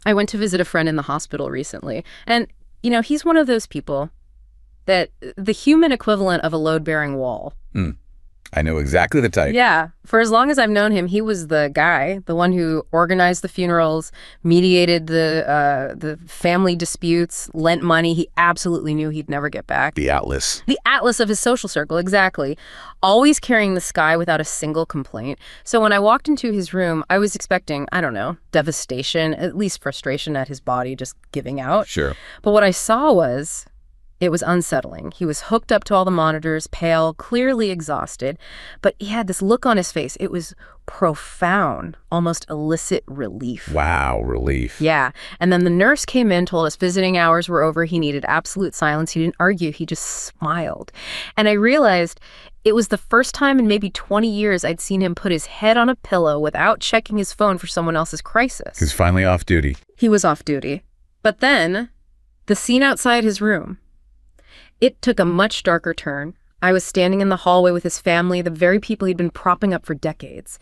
I went to visit a friend in the hospital recently, and, he's one of those people that the human equivalent of a load-bearing wall. I know exactly the type. Yeah. For as long as I've known him, he was the guy, the one who organized the funerals, mediated the family disputes, lent money he absolutely knew he'd never get back. The Atlas. The Atlas of his social circle, exactly. Always carrying the sky without a single complaint. So when I walked into his room, I was expecting, I don't know, devastation, at least frustration at his body just giving out. Sure. But what I saw was... it was unsettling. He was hooked up to all the monitors, pale, clearly exhausted, but he had this look on his face. It was profound, almost illicit relief. Wow, relief. Yeah. And then the nurse came in, told us visiting hours were over. He needed absolute silence. He didn't argue. He just smiled. And I realized it was the first time in maybe 20 years I'd seen him put his head on a pillow without checking his phone for someone else's crisis. He's finally off duty. He was off duty. But then, the scene outside his room, it took a much darker turn. I was standing in the hallway with his family, the very people he'd been propping up for decades.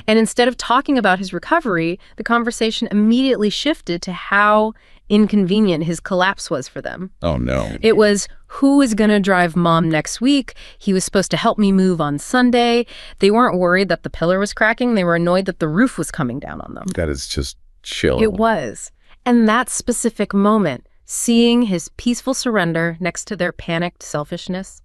And instead of talking about his recovery, the conversation immediately shifted to how inconvenient his collapse was for them. Oh, no. It was, who is going to drive mom next week? He was supposed to help me move on Sunday. They weren't worried that the pillar was cracking. They were annoyed that the roof was coming down on them. That is just chill. It was. And that specific moment, seeing his peaceful surrender next to their panicked selfishness,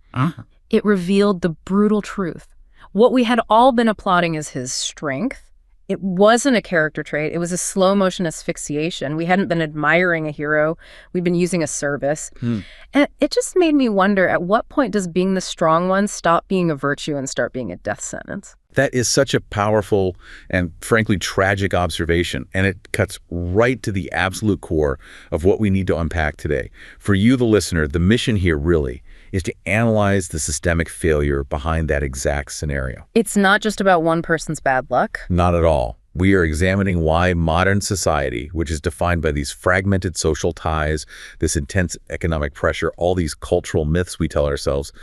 it revealed the brutal truth. What we had all been applauding as his strength, it wasn't a character trait. It was a slow-motion asphyxiation. We hadn't been admiring a hero. We'd been using a service. And it just made me wonder, at what point does being the strong one stop being a virtue and start being a death sentence? That is such a powerful and frankly tragic observation, and it cuts right to the absolute core of what we need to unpack today. For you, the listener, the mission here really is to analyze the systemic failure behind that exact scenario. It's not just about one person's bad luck. Not at all. We are examining why modern society, which is defined by these fragmented social ties, this intense economic pressure, all these cultural myths we tell ourselves,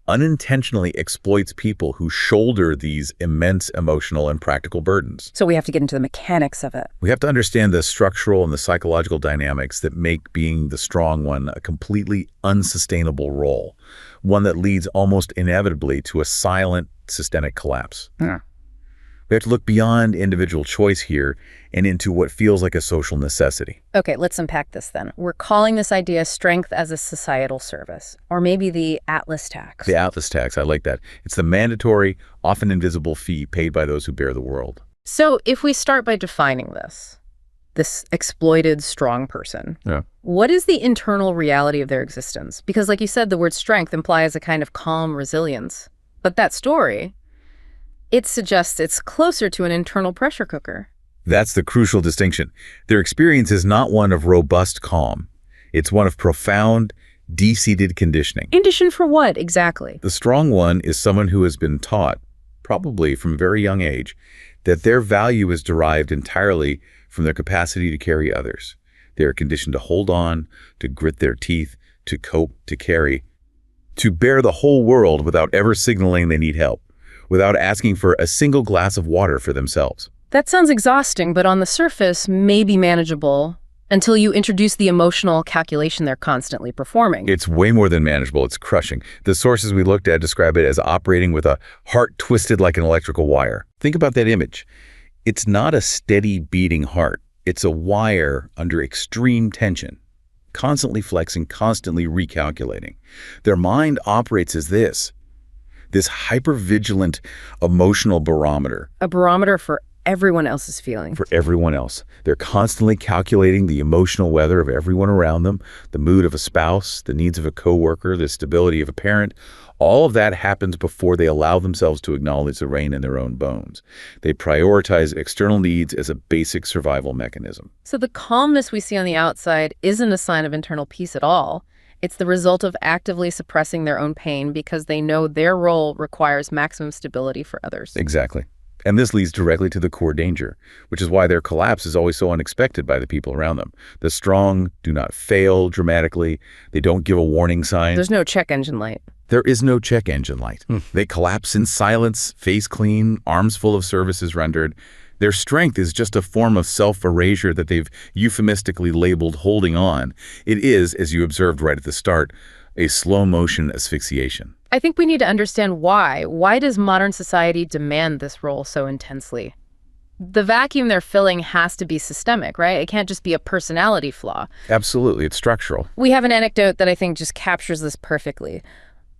unintentionally exploits people who shoulder these immense emotional and practical burdens. So we have to get into the mechanics of it. We have to understand the structural and the psychological dynamics that make being the strong one a completely unsustainable role, one that leads almost inevitably to a silent systemic collapse. We have to look beyond individual choice here and into what feels like a social necessity. Okay, let's unpack this then. We're calling this idea strength as a societal service, or maybe the Atlas tax. The Atlas tax, I like that. It's the mandatory, often invisible fee paid by those who bear the world. So if we start by defining this exploited strong person, what is the internal reality of their existence? Because like you said, the word strength implies a kind of calm resilience. But that story, it suggests it's closer to an internal pressure cooker. That's the crucial distinction. Their experience is not one of robust calm. It's one of profound, deep-seated conditioning. Conditioned for what, exactly? The strong one is someone who has been taught, probably from a very young age, that their value is derived entirely from their capacity to carry others. They are conditioned to hold on, to grit their teeth, to cope, to carry, to bear the whole world without ever signaling they need help, without asking for a single glass of water for themselves. That sounds exhausting, but on the surface, maybe manageable until you introduce the emotional calculation they're constantly performing. It's way more than manageable. It's crushing. The sources we looked at describe it as operating with a heart twisted like an electrical wire. Think about that image. It's not a steady beating heart. It's a wire under extreme tension, constantly flexing, constantly recalculating. Their mind operates as this hypervigilant emotional barometer. A barometer for everyone else's feelings. For everyone else. They're constantly calculating the emotional weather of everyone around them, the mood of a spouse, the needs of a coworker, the stability of a parent. All of that happens before they allow themselves to acknowledge the rain in their own bones. They prioritize external needs as a basic survival mechanism. So the calmness we see on the outside isn't a sign of internal peace at all. It's the result of actively suppressing their own pain because they know their role requires maximum stability for others. Exactly. And this leads directly to the core danger, which is why their collapse is always so unexpected by the people around them. The strong do not fail dramatically. They don't give a warning sign. There's no check engine light. There is no check engine light. They collapse in silence, face clean, arms full of services rendered. Their strength is just a form of self-erasure that they've euphemistically labeled holding on. It is, as you observed right at the start, a slow-motion asphyxiation. I think we need to understand why. Why does modern society demand this role so intensely? The vacuum they're filling has to be systemic, right? It can't just be a personality flaw. Absolutely, it's structural. We have an anecdote that I think just captures this perfectly.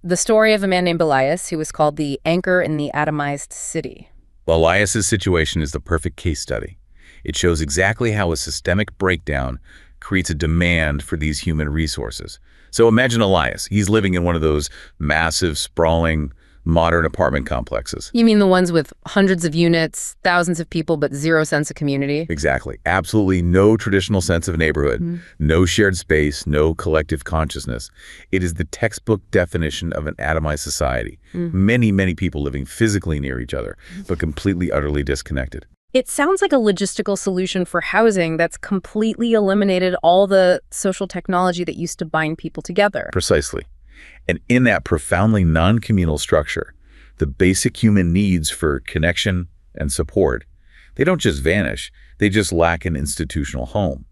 The story of a man named Elias, who was called the anchor in the atomized city. Elias's situation is the perfect case study. It shows exactly how a systemic breakdown creates a demand for these human resources. So imagine Elias. He's living in one of those massive, sprawling, modern apartment complexes. You mean the ones with hundreds of units, thousands of people, but zero sense of community? Exactly. Absolutely no traditional sense of neighborhood, no shared space, no collective consciousness. It is the textbook definition of an atomized society. Many, many people living physically near each other, but completely, utterly disconnected. It sounds like a logistical solution for housing that's completely eliminated all the social technology that used to bind people together. Precisely. And in that profoundly non-communal structure, the basic human needs for connection and support, they don't just vanish, they just lack an institutional home.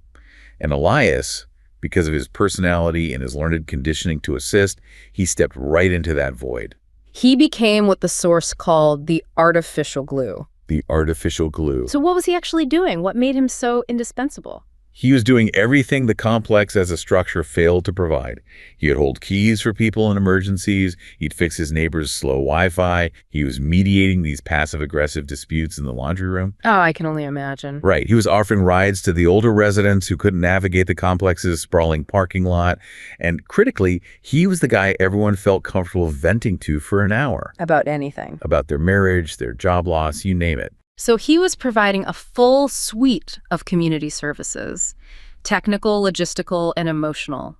And Elias, because of his personality and his learned conditioning to assist, he stepped right into that void. He became what the source called the artificial glue. The artificial glue. So what was he actually doing? What made him so indispensable? He was doing everything the complex as a structure failed to provide. He'd hold keys for people in emergencies. He'd fix his neighbor's slow Wi-Fi. He was mediating these passive-aggressive disputes in the laundry room. Oh, I can only imagine. Right. He was offering rides to the older residents who couldn't navigate the complex's sprawling parking lot. And critically, he was the guy everyone felt comfortable venting to for an hour. About anything. About their marriage, their job loss, you name it. So he was providing a full suite of community services, technical, logistical, and emotional.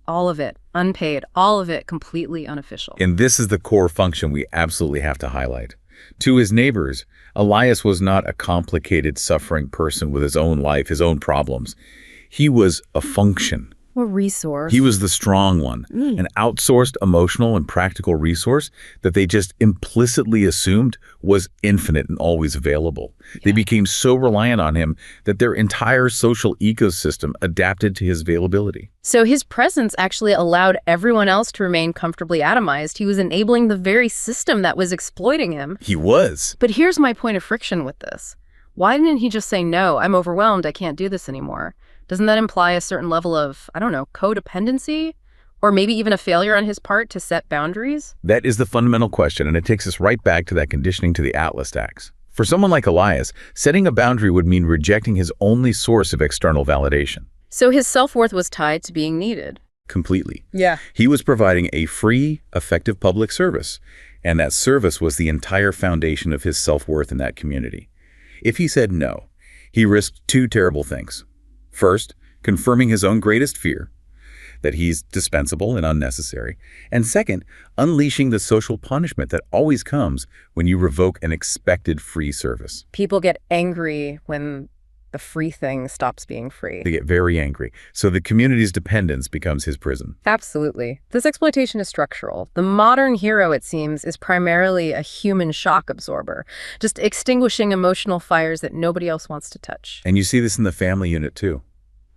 All of it unpaid, all of it completely unofficial. And this is the core function we absolutely have to highlight. To his neighbors, Elias was not a complicated, suffering person with his own life, his own problems. He was a function. A resource. He was the strong one, an outsourced emotional and practical resource that they just implicitly assumed was infinite and always available. Yeah. They became so reliant on him that their entire social ecosystem adapted to his availability. So his presence actually allowed everyone else to remain comfortably atomized. He was enabling the very system that was exploiting him. He was. But here's my point of friction with this. Why didn't he just say, no, I'm overwhelmed, I can't do this anymore? Doesn't that imply a certain level of, I don't know, codependency? Or maybe even a failure on his part to set boundaries? That is the fundamental question, and it takes us right back to that conditioning to the Atlas tax. For someone like Elias, setting a boundary would mean rejecting his only source of external validation. So his self-worth was tied to being needed. Completely. Yeah. He was providing a free, effective public service, and that service was the entire foundation of his self-worth in that community. If he said no, he risked two terrible things. First, confirming his own greatest fear, that he's dispensable and unnecessary. And second, unleashing the social punishment that always comes when you revoke an expected free service. People get angry when the free thing stops being free. They get very angry. So the community's dependence becomes his prison. Absolutely. This exploitation is structural. The modern hero, it seems, is primarily a human shock absorber, just extinguishing emotional fires that nobody else wants to touch. And you see this in the family unit too.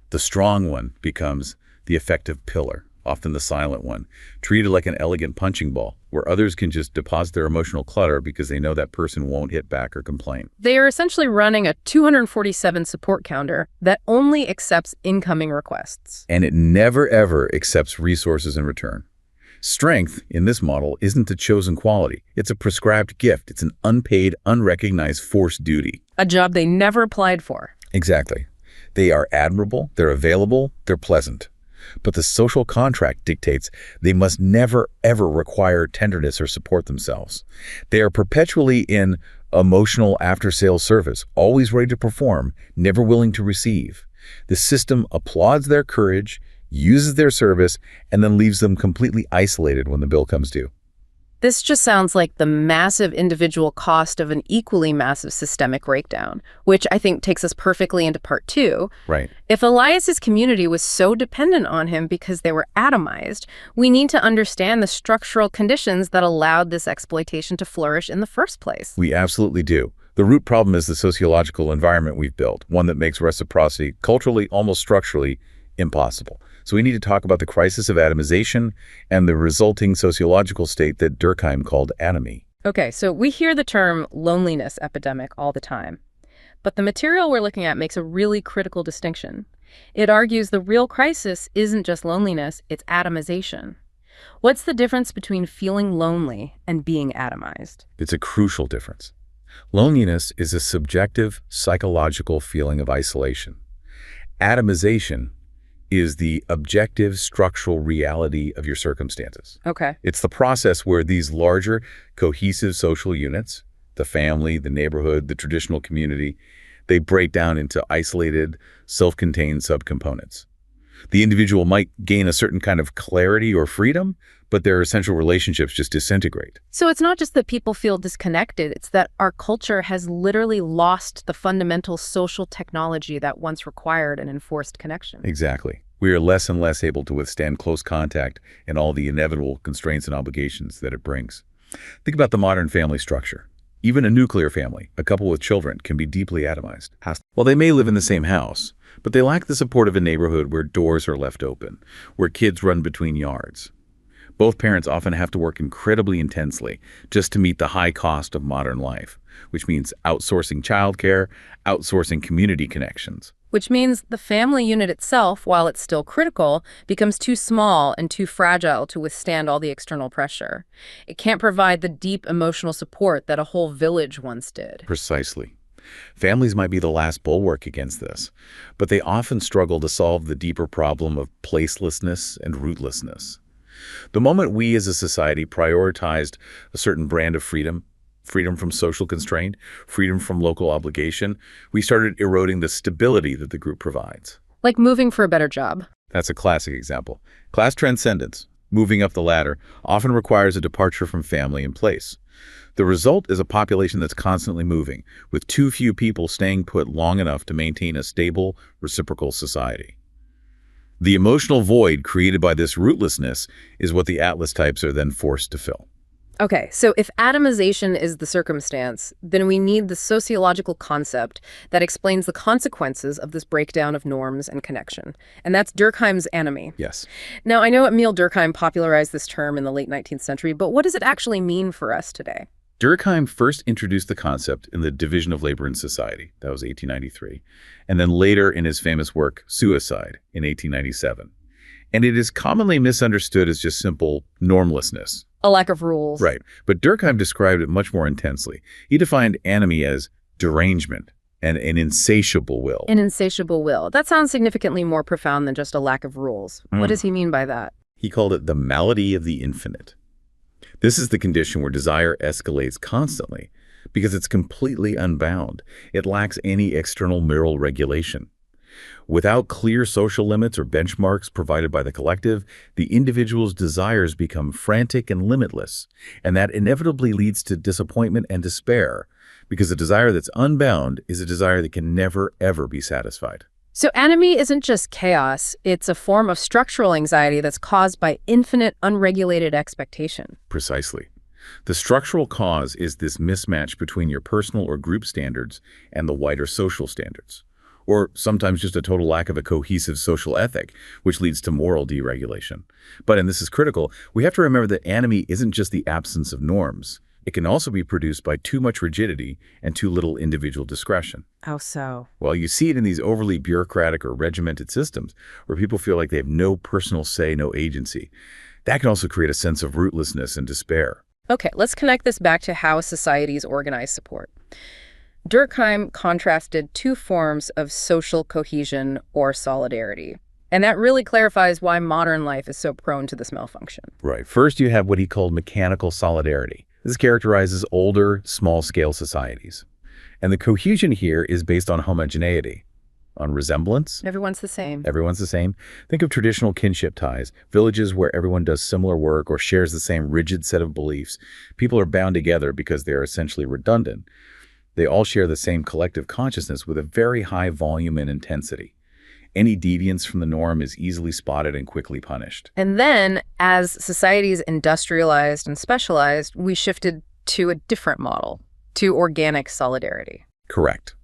The strong one becomes the effective pillar, often the silent one, treated like an elegant punching ball, where others can just deposit their emotional clutter because they know that person won't hit back or complain. They are essentially running a 247 support counter that only accepts incoming requests. And it never, ever accepts resources in return. Strength, in this model, isn't a chosen quality. It's a prescribed gift. It's an unpaid, unrecognized forced duty. A job they never applied for. Exactly. They are admirable, they're available, they're pleasant. But the social contract dictates they must never, ever require tenderness or support themselves. They are perpetually in emotional after-sales service, always ready to perform, never willing to receive. The system applauds their courage, uses their service, and then leaves them completely isolated when the bill comes due. This just sounds like the massive individual cost of an equally massive systemic breakdown, which I think takes us perfectly into part 2. Right. If Elias's community was so dependent on him because they were atomized, we need to understand the structural conditions that allowed this exploitation to flourish in the first place. We absolutely do. The root problem is the sociological environment we've built, one that makes reciprocity culturally, almost structurally, impossible. So we need to talk about the crisis of atomization and the resulting sociological state that Durkheim called atomy. Okay, so we hear the term loneliness epidemic all the time. But the material we're looking at makes a really critical distinction. It argues the real crisis isn't just loneliness, it's atomization. What's the difference between feeling lonely and being atomized? It's a crucial difference. Loneliness is a subjective, psychological feeling of isolation. Atomization is the objective, structural reality of your circumstances. Okay. It's the process where these larger, cohesive social units, the family, the neighborhood, the traditional community, they break down into isolated, self-contained subcomponents. The individual might gain a certain kind of clarity or freedom, but their essential relationships just disintegrate. So it's not just that people feel disconnected, it's that our culture has literally lost the fundamental social technology that once required an enforced connection. Exactly. We are less and less able to withstand close contact and all the inevitable constraints and obligations that it brings. Think about the modern family structure. Even a nuclear family, a couple with children, can be deeply atomized. Well, they may live in the same house, but they lack the support of a neighborhood where doors are left open, where kids run between yards. Both parents often have to work incredibly intensely just to meet the high cost of modern life, which means outsourcing childcare, outsourcing community connections. Which means the family unit itself, while it's still critical, becomes too small and too fragile to withstand all the external pressure. It can't provide the deep emotional support that a whole village once did. Precisely. Families might be the last bulwark against this, but they often struggle to solve the deeper problem of placelessness and rootlessness. The moment we as a society prioritized a certain brand of freedom from social constraint, freedom from local obligation, we started eroding the stability that the group provides. Like moving for a better job. That's a classic example. Class transcendence, moving up the ladder, often requires a departure from family and place. The result is a population that's constantly moving, with too few people staying put long enough to maintain a stable, reciprocal society. The emotional void created by this rootlessness is what the Atlas types are then forced to fill. Okay, so if atomization is the circumstance, then we need the sociological concept that explains the consequences of this breakdown of norms and connection. And that's Durkheim's anomy. Yes. Now, I know Emil Durkheim popularized this term in the late 19th century, but what does it actually mean for us today? Durkheim first introduced the concept in the Division of Labor and Society, that was 1893, and then later in his famous work, Suicide, in 1897. And it is commonly misunderstood as just simple normlessness. A lack of rules. Right. But Durkheim described it much more intensely. He defined anomy as derangement and an insatiable will. An insatiable will. That sounds significantly more profound than just a lack of rules. What does he mean by that? He called it the malady of the infinite. This is the condition where desire escalates constantly because it's completely unbound. It lacks any external moral regulation. Without clear social limits or benchmarks provided by the collective, the individual's desires become frantic and limitless, and that inevitably leads to disappointment and despair, because a desire that's unbound is a desire that can never, ever be satisfied. So anomy isn't just chaos, it's a form of structural anxiety that's caused by infinite, unregulated expectation. Precisely. The structural cause is this mismatch between your personal or group standards and the wider social standards. Or sometimes just a total lack of a cohesive social ethic, which leads to moral deregulation. But, and this is critical, we have to remember that anomy isn't just the absence of norms. It can also be produced by too much rigidity and too little individual discretion. How so? Well, you see it in these overly bureaucratic or regimented systems where people feel like they have no personal say, no agency. That can also create a sense of rootlessness and despair. Okay, let's connect this back to how societies organize support. Durkheim contrasted two forms of social cohesion or solidarity. And that really clarifies why modern life is so prone to this malfunction. Right. First, you have what he called mechanical solidarity. This characterizes older, small-scale societies. And the cohesion here is based on homogeneity, on resemblance. Everyone's the same. Everyone's the same. Think of traditional kinship ties, villages where everyone does similar work or shares the same rigid set of beliefs. People are bound together because they are essentially redundant. They all share the same collective consciousness with a very high volume and intensity. Any deviance from the norm is easily spotted and quickly punished. And then, as societies industrialized and specialized, we shifted to a different model. to organic solidarity. Correct.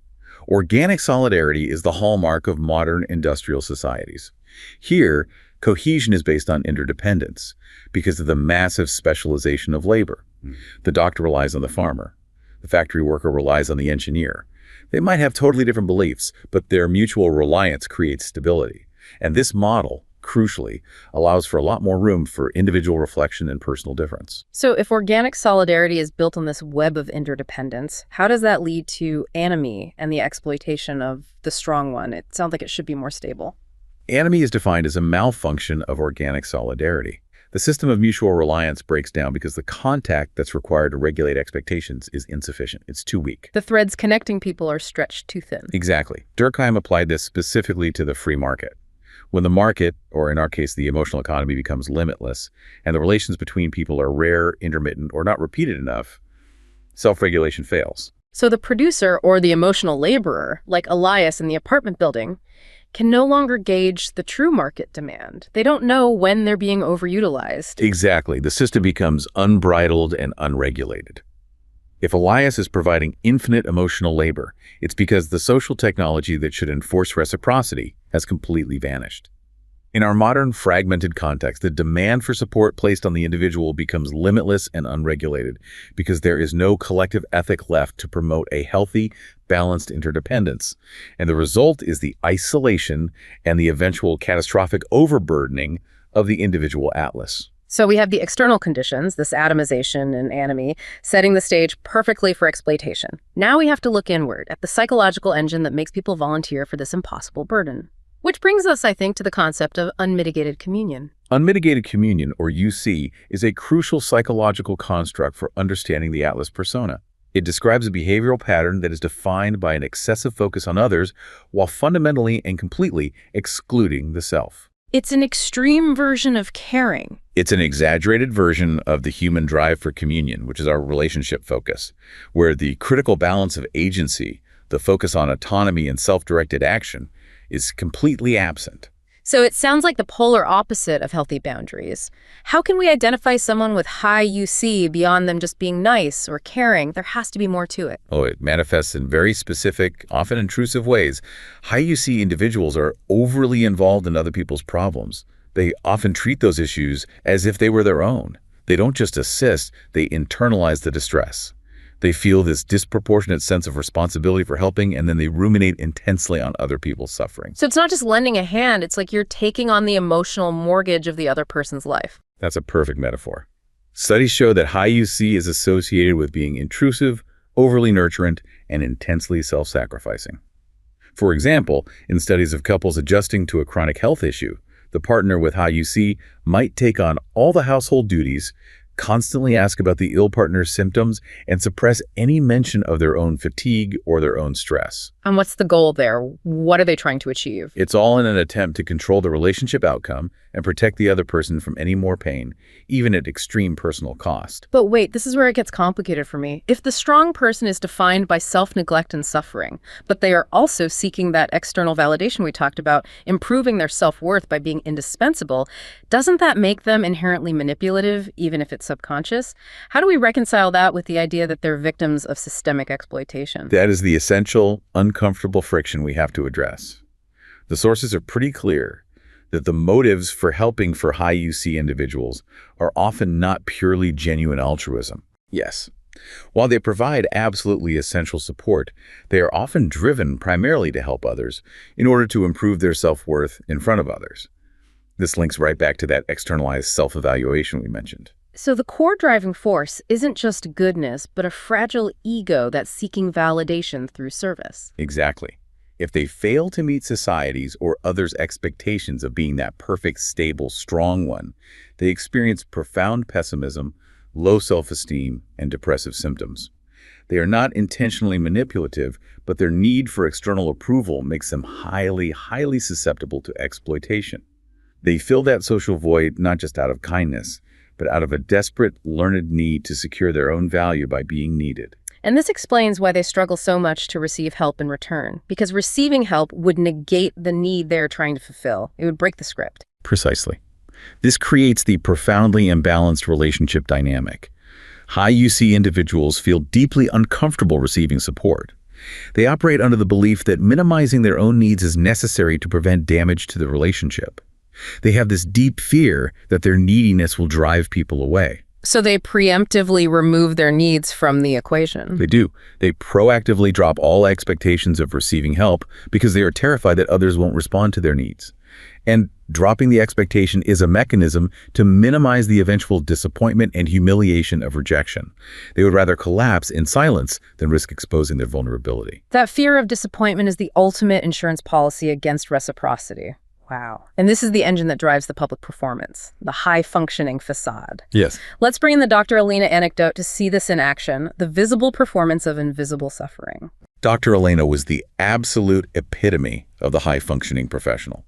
Organic solidarity is the hallmark of modern industrial societies. Here, cohesion is based on interdependence because of the massive specialization of labor. The doctor relies on the farmer. The factory worker relies on the engineer. They might have totally different beliefs, but their mutual reliance creates stability. And this model, crucially, allows for a lot more room for individual reflection and personal difference. So if organic solidarity is built on this web of interdependence, how does that lead to anomie and the exploitation of the strong one? It sounds like it should be more stable. Anomie is defined as a malfunction of organic solidarity. The system of mutual reliance breaks down because the contact that's required to regulate expectations is insufficient. It's too weak. The threads connecting people are stretched too thin. Exactly. Durkheim applied this specifically to the free market. When the market, or in our case, the emotional economy, becomes limitless, and the relations between people are rare, intermittent, or not repeated enough, self-regulation fails. So the producer or the emotional laborer, like Elias in the apartment building, can no longer gauge the true market demand. They don't know when they're being overutilized. Exactly. The system becomes unbridled and unregulated. If Elias is providing infinite emotional labor, it's because the social technology that should enforce reciprocity has completely vanished. In our modern fragmented context, the demand for support placed on the individual becomes limitless and unregulated because there is no collective ethic left to promote a healthy, balanced interdependence. And the result is the isolation and the eventual catastrophic overburdening of the individual atlas. So we have the external conditions, this atomization and anomie, setting the stage perfectly for exploitation. Now we have to look inward at the psychological engine that makes people volunteer for this impossible burden. Which brings us, I think, to the concept of unmitigated communion. Unmitigated communion, or UC, is a crucial psychological construct for understanding the Atlas persona. It describes a behavioral pattern that is defined by an excessive focus on others while fundamentally and completely excluding the self. It's an extreme version of caring. It's an exaggerated version of the human drive for communion, which is our relationship focus, where the critical balance of agency, the focus on autonomy and self-directed action, is completely absent. So it sounds like the polar opposite of healthy boundaries. How can we identify someone with high UC beyond them just being nice or caring? There has to be more to it. Oh, it manifests in very specific, often intrusive ways. High UC individuals are overly involved in other people's problems. They often treat those issues as if they were their own. They don't just assist, they internalize the distress. They feel this disproportionate sense of responsibility for helping, and then they ruminate intensely on other people's suffering. So it's not just lending a hand, it's like you're taking on the emotional mortgage of the other person's life. That's a perfect metaphor. Studies show that high UC is associated with being intrusive, overly nurturant, and intensely self-sacrificing. For example, in studies of couples adjusting to a chronic health issue, the partner with high UC might take on all the household duties, constantly ask about the ill partner's symptoms, and suppress any mention of their own fatigue or their own stress. And what's the goal there? What are they trying to achieve? It's all in an attempt to control the relationship outcome and protect the other person from any more pain, even at extreme personal cost. But wait, this is where it gets complicated for me. If the strong person is defined by self-neglect and suffering, but they are also seeking that external validation we talked about, improving their self-worth by being indispensable, doesn't that make them inherently manipulative, even if it's subconscious? How do we reconcile that with the idea that they're victims of systemic exploitation? That is the essential, uncomfortable friction we have to address. The sources are pretty clear that the motives for helping for high UC individuals are often not purely genuine altruism. Yes, while they provide absolutely essential support, they are often driven primarily to help others in order to improve their self-worth in front of others. This links right back to that externalized self-evaluation we mentioned. So the core driving force isn't just goodness, but a fragile ego that's seeking validation through service. Exactly. If they fail to meet society's or others' expectations of being that perfect, stable, strong one, they experience profound pessimism, low self-esteem, and depressive symptoms. They are not intentionally manipulative, but their need for external approval makes them highly, highly susceptible to exploitation. They fill that social void not just out of kindness, but out of a desperate, learned need to secure their own value by being needed. And this explains why they struggle so much to receive help in return, because receiving help would negate the need they're trying to fulfill. It would break the script. Precisely. This creates the profoundly imbalanced relationship dynamic. High UC individuals feel deeply uncomfortable receiving support. They operate under the belief that minimizing their own needs is necessary to prevent damage to the relationship. They have this deep fear that their neediness will drive people away. So they preemptively remove their needs from the equation. They do. They proactively drop all expectations of receiving help because they are terrified that others won't respond to their needs. And dropping the expectation is a mechanism to minimize the eventual disappointment and humiliation of rejection. They would rather collapse in silence than risk exposing their vulnerability. That fear of disappointment is the ultimate insurance policy against reciprocity. Wow. And this is the engine that drives the public performance, the high-functioning facade. Yes. Let's bring in the Dr. Elena anecdote to see this in action, the visible performance of invisible suffering. Dr. Elena was the absolute epitome of the high-functioning professional.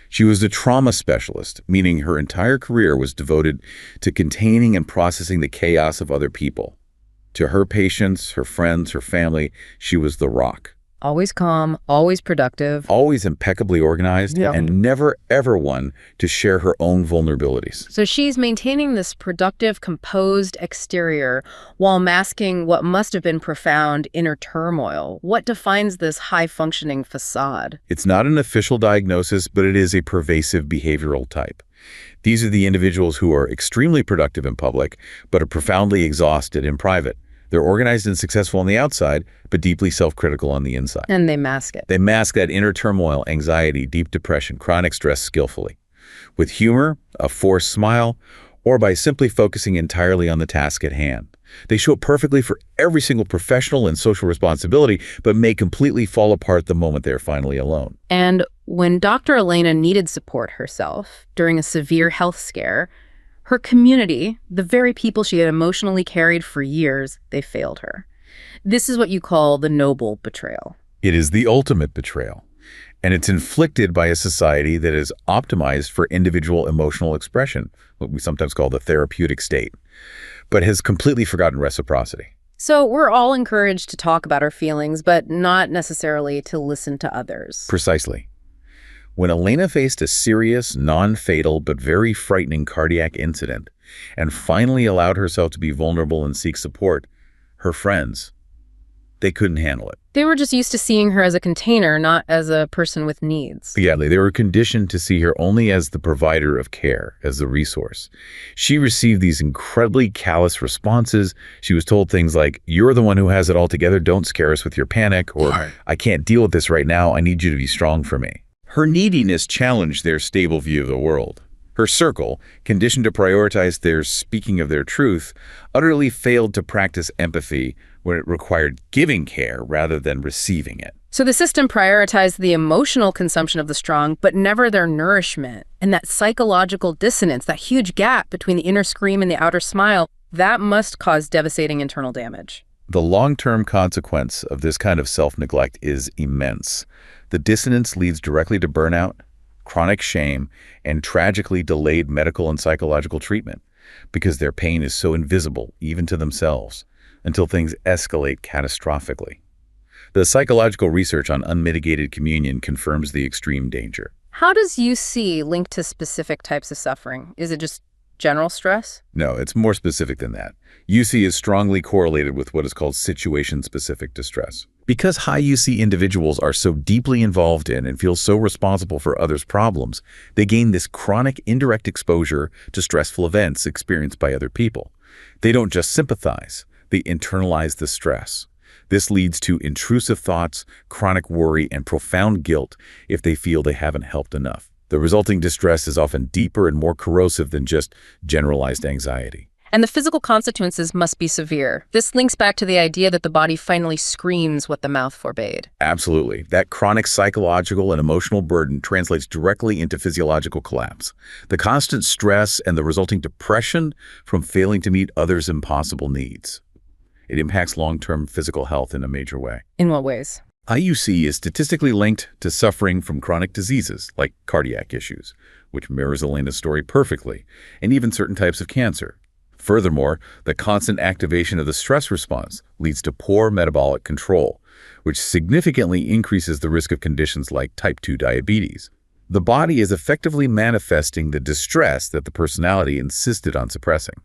She was a trauma specialist, meaning her entire career was devoted to containing and processing the chaos of other people. To her patients, her friends, her family, she was the rock. Always calm, always productive. Always impeccably organized, and never, ever one to share her own vulnerabilities. So she's maintaining this productive, composed exterior while masking what must have been profound inner turmoil. What defines this high-functioning facade? It's not an official diagnosis, but it is a pervasive behavioral type. These are the individuals who are extremely productive in public, but are profoundly exhausted in private. They're organized and successful on the outside, but deeply self-critical on the inside. And they mask it. They mask that inner turmoil, anxiety, deep depression, chronic stress skillfully. With humor, a forced smile, or by simply focusing entirely on the task at hand. They show up perfectly for every single professional and social responsibility, but may completely fall apart the moment they're finally alone. And when Dr. Elena needed support herself during a severe health scare, her community, the very people she had emotionally carried for years, they failed her. This is what you call the noble betrayal. It is the ultimate betrayal, and it's inflicted by a society that is optimized for individual emotional expression, what we sometimes call the therapeutic state, but has completely forgotten reciprocity. So we're all encouraged to talk about our feelings, but not necessarily to listen to others. Precisely. When Elena faced a serious, non-fatal, but very frightening cardiac incident and finally allowed herself to be vulnerable and seek support, her friends, they couldn't handle it. They were just used to seeing her as a container, not as a person with needs. Yeah, they were conditioned to see her only as the provider of care, as the resource. She received these incredibly callous responses. She was told things like, "You're the one who has it all together, don't scare us with your panic," or "I can't deal with this right now, I need you to be strong for me." Her neediness challenged their stable view of the world. Her circle, conditioned to prioritize their speaking of their truth, utterly failed to practice empathy when it required giving care rather than receiving it. So the system prioritized the emotional consumption of the strong, but never their nourishment. And that psychological dissonance, that huge gap between the inner scream and the outer smile, that must cause devastating internal damage. The long-term consequence of this kind of self-neglect is immense. The dissonance leads directly to burnout, chronic shame, and tragically delayed medical and psychological treatment because their pain is so invisible, even to themselves, until things escalate catastrophically. The psychological research on unmitigated communion confirms the extreme danger. How does UC link to specific types of suffering? Is it just general stress? No, it's more specific than that. UC is strongly correlated with what is called situation-specific distress. Because high UC individuals are so deeply involved in and feel so responsible for others' problems, they gain this chronic indirect exposure to stressful events experienced by other people. They don't just sympathize, they internalize the stress. This leads to intrusive thoughts, chronic worry, and profound guilt if they feel they haven't helped enough. The resulting distress is often deeper and more corrosive than just generalized anxiety. And the physical consequences must be severe. This links back to the idea that the body finally screams what the mouth forbade. Absolutely. That chronic psychological and emotional burden translates directly into physiological collapse. The constant stress and the resulting depression from failing to meet others' impossible needs. It impacts long-term physical health in a major way. In what ways? IUC is statistically linked to suffering from chronic diseases like cardiac issues, which mirrors Elena's story perfectly, and even certain types of cancer. Furthermore, the constant activation of the stress response leads to poor metabolic control, which significantly increases the risk of conditions like type 2 diabetes. The body is effectively manifesting the distress that the personality insisted on suppressing.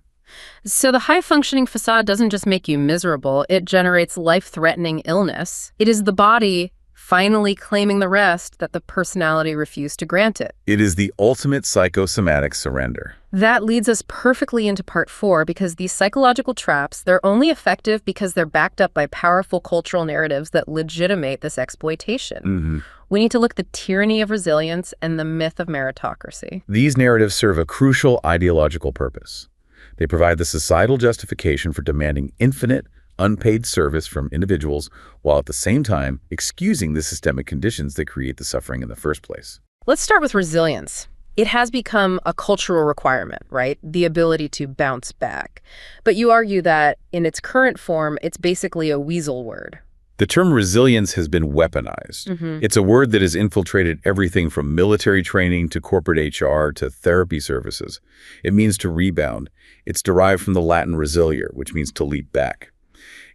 So the high-functioning facade doesn't just make you miserable, it generates life-threatening illness. It is the body finally claiming the rest that the personality refused to grant it. It is the ultimate psychosomatic surrender. That leads us perfectly into part 4, because these psychological traps, they're only effective because they're backed up by powerful cultural narratives that legitimate this exploitation. We need to look at the tyranny of resilience and the myth of meritocracy. These narratives serve a crucial ideological purpose. They provide the societal justification for demanding infinite, unpaid service from individuals, while at the same time excusing the systemic conditions that create the suffering in the first place. Let's start with resilience. It has become a cultural requirement, right? The ability to bounce back. But you argue that in its current form, it's basically a weasel word. The term resilience has been weaponized. It's a word that has infiltrated everything from military training to corporate HR to therapy services. It means to rebound. It's derived from the Latin resiliere, which means to leap back.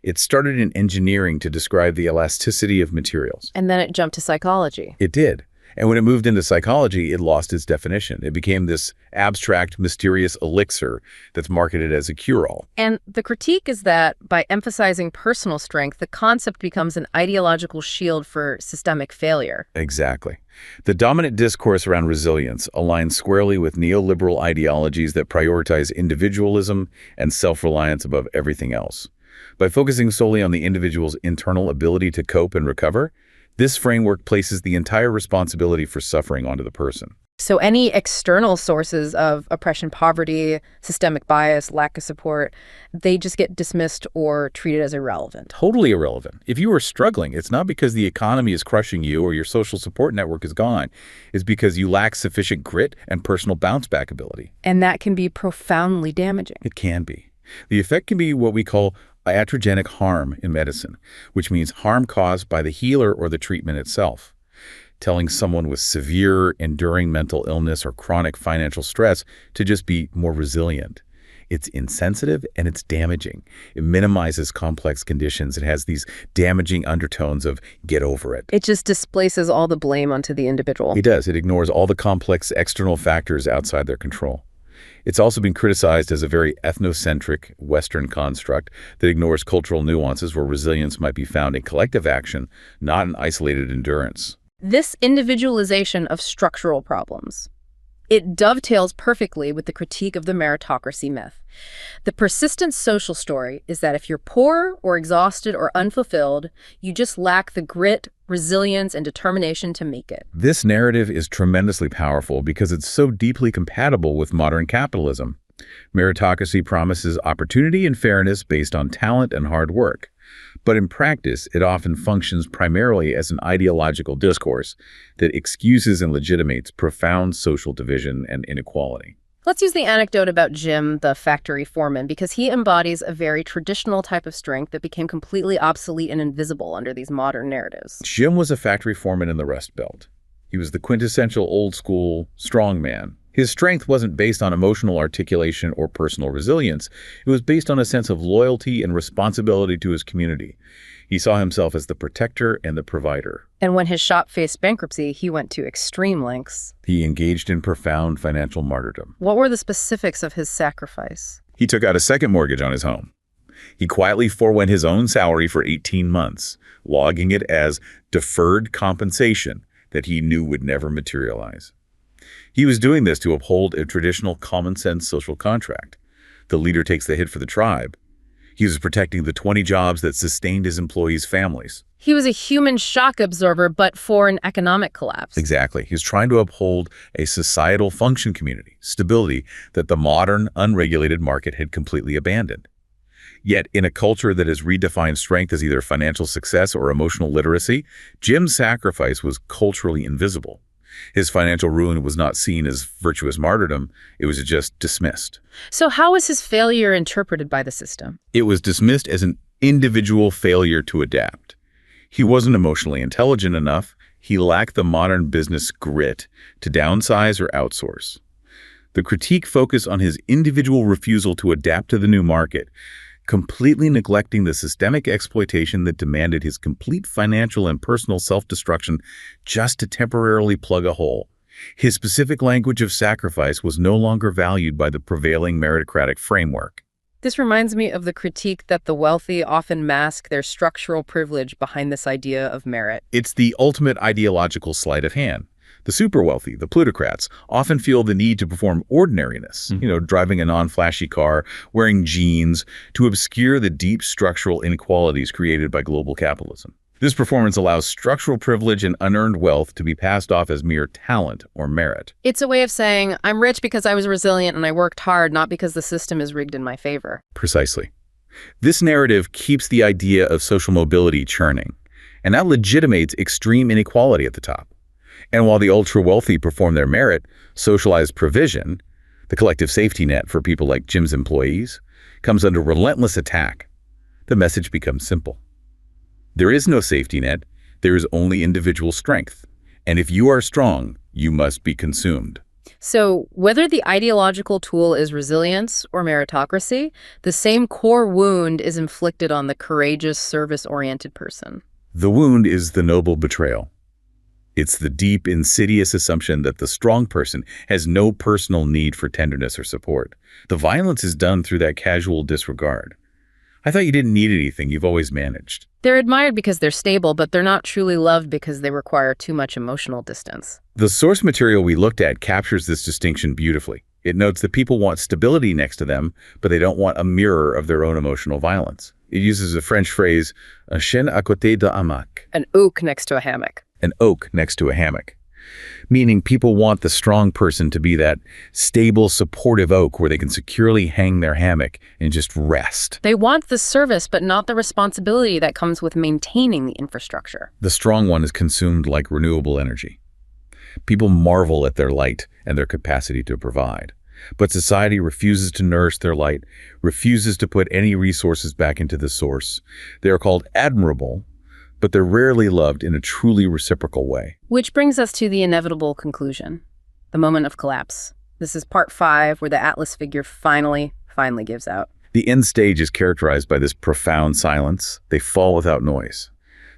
It started in engineering to describe the elasticity of materials. And then it jumped to psychology. It did. And when it moved into psychology, it lost its definition. It became this abstract, mysterious elixir that's marketed as a cure-all. And the critique is that by emphasizing personal strength, the concept becomes an ideological shield for systemic failure. Exactly. The dominant discourse around resilience aligns squarely with neoliberal ideologies that prioritize individualism and self-reliance above everything else. By focusing solely on the individual's internal ability to cope and recover, this framework places the entire responsibility for suffering onto the person. So any external sources of oppression, poverty, systemic bias, lack of support, they just get dismissed or treated as irrelevant. Totally irrelevant. If you are struggling, it's not because the economy is crushing you or your social support network is gone. It's because you lack sufficient grit and personal bounce-back ability. And that can be profoundly damaging. It can be. The effect can be what we call iatrogenic harm in medicine, which means harm caused by the healer or the treatment itself. Telling someone with severe, enduring mental illness or chronic financial stress to just be more resilient. It's insensitive and it's damaging. It minimizes complex conditions. It has these damaging undertones of get over it. It just displaces all the blame onto the individual. It does. It ignores all the complex external factors outside their control. It's also been criticized as a very ethnocentric Western construct that ignores cultural nuances where resilience might be found in collective action, not in isolated endurance. This individualization of structural problems, it dovetails perfectly with the critique of the meritocracy myth. The persistent social story is that if you're poor or exhausted or unfulfilled, you just lack the grit, resilience, and determination to make it. This narrative is tremendously powerful because it's so deeply compatible with modern capitalism. Meritocracy promises opportunity and fairness based on talent and hard work. But in practice, it often functions primarily as an ideological discourse that excuses and legitimates profound social division and inequality. Let's use the anecdote about Jim, the factory foreman, because he embodies a very traditional type of strength that became completely obsolete and invisible under these modern narratives. Jim was a factory foreman in the Rust Belt. He was the quintessential old-school strongman. His strength wasn't based on emotional articulation or personal resilience. It was based on a sense of loyalty and responsibility to his community. He saw himself as the protector and the provider. And when his shop faced bankruptcy, he went to extreme lengths. He engaged in profound financial martyrdom. What were the specifics of his sacrifice? He took out a second mortgage on his home. He quietly forewent his own salary for 18 months, logging it as deferred compensation that he knew would never materialize. He was doing this to uphold a traditional common-sense social contract. The leader takes the hit for the tribe. He was protecting the 20 jobs that sustained his employees' families. He was a human shock absorber, but for an economic collapse. Exactly. He was trying to uphold a societal function community, stability that the modern, unregulated market had completely abandoned. Yet, in a culture that has redefined strength as either financial success or emotional literacy, Jim's sacrifice was culturally invisible. His financial ruin was not seen as virtuous martyrdom. It was just dismissed. So how was his failure interpreted by the system? It was dismissed as an individual failure to adapt. He wasn't emotionally intelligent enough. He lacked the modern business grit to downsize or outsource. The critique focused on his individual refusal to adapt to the new market, completely neglecting the systemic exploitation that demanded his complete financial and personal self-destruction just to temporarily plug a hole. His specific language of sacrifice was no longer valued by the prevailing meritocratic framework. This reminds me of the critique that the wealthy often mask their structural privilege behind this idea of merit. It's the ultimate ideological sleight of hand. The super wealthy, the plutocrats, often feel the need to perform ordinariness, driving a non-flashy car, wearing jeans, to obscure the deep structural inequalities created by global capitalism. This performance allows structural privilege and unearned wealth to be passed off as mere talent or merit. It's a way of saying, I'm rich because I was resilient and I worked hard, not because the system is rigged in my favor. Precisely. This narrative keeps the idea of social mobility churning, and that legitimates extreme inequality at the top. And while the ultra-wealthy perform their merit, socialized provision, the collective safety net for people like Jim's employees, comes under relentless attack. The message becomes simple. There is no safety net, there is only individual strength. And if you are strong, you must be consumed. So whether the ideological tool is resilience or meritocracy, the same core wound is inflicted on the courageous, service-oriented person. The wound is the noble betrayal. It's the deep, insidious assumption that the strong person has no personal need for tenderness or support. The violence is done through that casual disregard. I thought you didn't need anything, you've always managed. They're admired because they're stable, but they're not truly loved because they require too much emotional distance. The source material we looked at captures this distinction beautifully. It notes that people want stability next to them, but they don't want a mirror of their own emotional violence. It uses a French phrase, un chien à côté d'un hamac. An oak next to a hammock. An oak next to a hammock. Meaning people want the strong person to be that stable, supportive oak where they can securely hang their hammock and just rest. They want the service, but not the responsibility that comes with maintaining the infrastructure. The strong one is consumed like renewable energy. People marvel at their light and their capacity to provide. But society refuses to nourish their light, refuses to put any resources back into the source. They are called admirable, but they're rarely loved in a truly reciprocal way. Which brings us to the inevitable conclusion, the moment of collapse. This is part 5, where the Atlas figure finally gives out. The end stage is characterized by this profound silence. They fall without noise.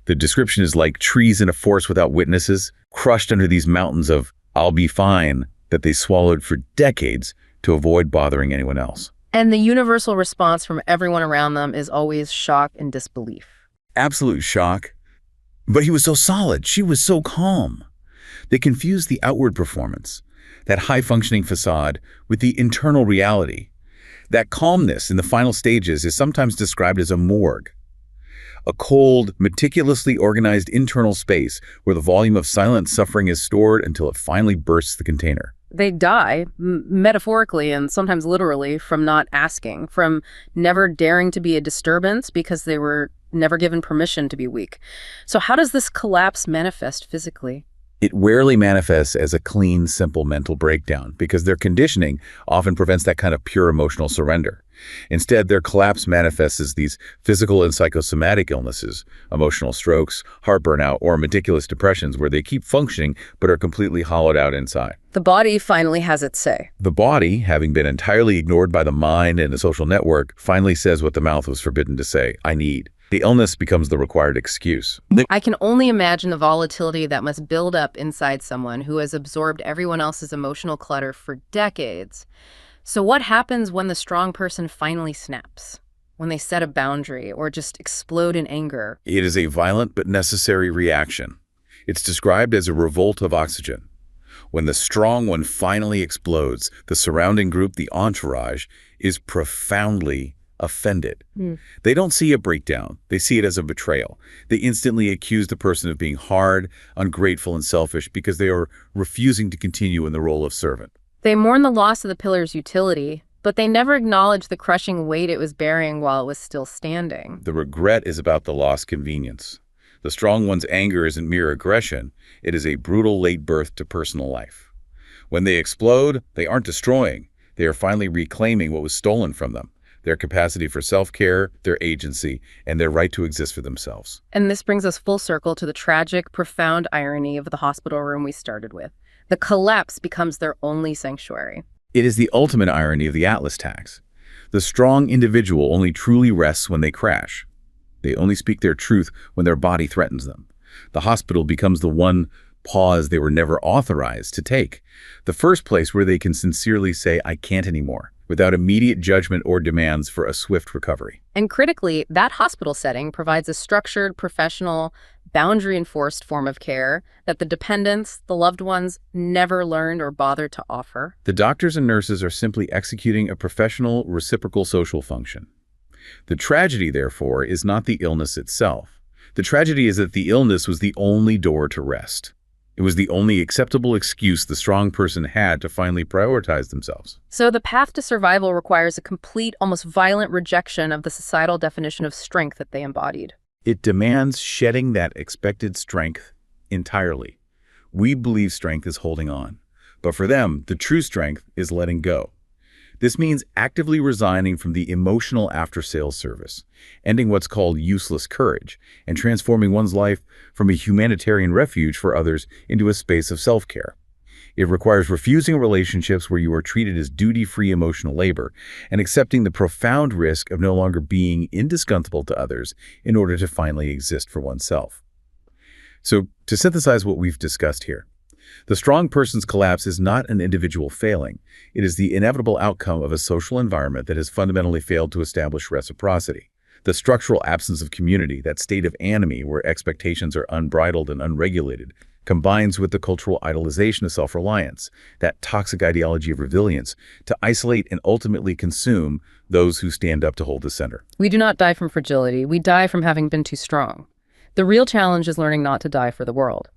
The description is like trees in a forest without witnesses, crushed under these mountains of "I'll be fine" that they swallowed for decades to avoid bothering anyone else. And the universal response from everyone around them is always shock and disbelief. Absolute shock. But he was so solid. She was so calm. They confused the outward performance, that high-functioning facade, with the internal reality. That calmness in the final stages is sometimes described as a morgue, a cold, meticulously organized internal space where the volume of silent suffering is stored until it finally bursts the container. They die, metaphorically and sometimes literally, from not asking, from never daring to be a disturbance because they were never given permission to be weak. So how does this collapse manifest physically? It rarely manifests as a clean, simple mental breakdown because their conditioning often prevents that kind of pure emotional surrender. Instead, their collapse manifests as these physical and psychosomatic illnesses, emotional strokes, heart burnout, or meticulous depressions where they keep functioning but are completely hollowed out inside. The body finally has its say. The body, having been entirely ignored by the mind and a social network, finally says what the mouth was forbidden to say, I need. The illness becomes the required excuse. I can only imagine the volatility that must build up inside someone who has absorbed everyone else's emotional clutter for decades. So what happens when the strong person finally snaps? When they set a boundary or just explode in anger? It is a violent but necessary reaction. It's described as a revolt of oxygen. When the strong one finally explodes, the surrounding group, the entourage, is profoundly offended. They don't see a breakdown. They see it as a betrayal. They instantly accuse the person of being hard, ungrateful, and selfish because they are refusing to continue in the role of servant. They mourn the loss of the pillar's utility, but they never acknowledge the crushing weight it was bearing while it was still standing. The regret is about the lost convenience. The strong one's anger isn't mere aggression. It is a brutal late birth to personal life. When they explode, they aren't destroying. They are finally reclaiming what was stolen from them. Their capacity for self-care, their agency, and their right to exist for themselves. And this brings us full circle to the tragic, profound irony of the hospital room we started with. The collapse becomes their only sanctuary. It is the ultimate irony of the Atlas tax. The strong individual only truly rests when they crash. They only speak their truth when their body threatens them. The hospital becomes the one pause they were never authorized to take, the first place where they can sincerely say, I can't anymore, without immediate judgment or demands for a swift recovery. And critically, that hospital setting provides a structured, professional, boundary-enforced form of care that the dependents, the loved ones, never learned or bothered to offer. The doctors and nurses are simply executing a professional, reciprocal social function. The tragedy, therefore, is not the illness itself. The tragedy is that the illness was the only door to rest. It was the only acceptable excuse the strong person had to finally prioritize themselves. So the path to survival requires a complete, almost violent rejection of the societal definition of strength that they embodied. It demands shedding that expected strength entirely. We believe strength is holding on, but for them, the true strength is letting go. This means actively resigning from the emotional after-sales service, ending what's called useless courage, and transforming one's life from a humanitarian refuge for others into a space of self-care. It requires refusing relationships where you are treated as duty-free emotional labor and accepting the profound risk of no longer being indispensable to others in order to finally exist for oneself. So, to synthesize what we've discussed here, the strong person's collapse is not an individual failing. It is the inevitable outcome of a social environment that has fundamentally failed to establish reciprocity. The structural absence of community, that state of anomie where expectations are unbridled and unregulated, combines with the cultural idolization of self-reliance, that toxic ideology of resilience, to isolate and ultimately consume those who stand up to hold the center. We do not die from fragility. We die from having been too strong. The real challenge is learning not to die for the world.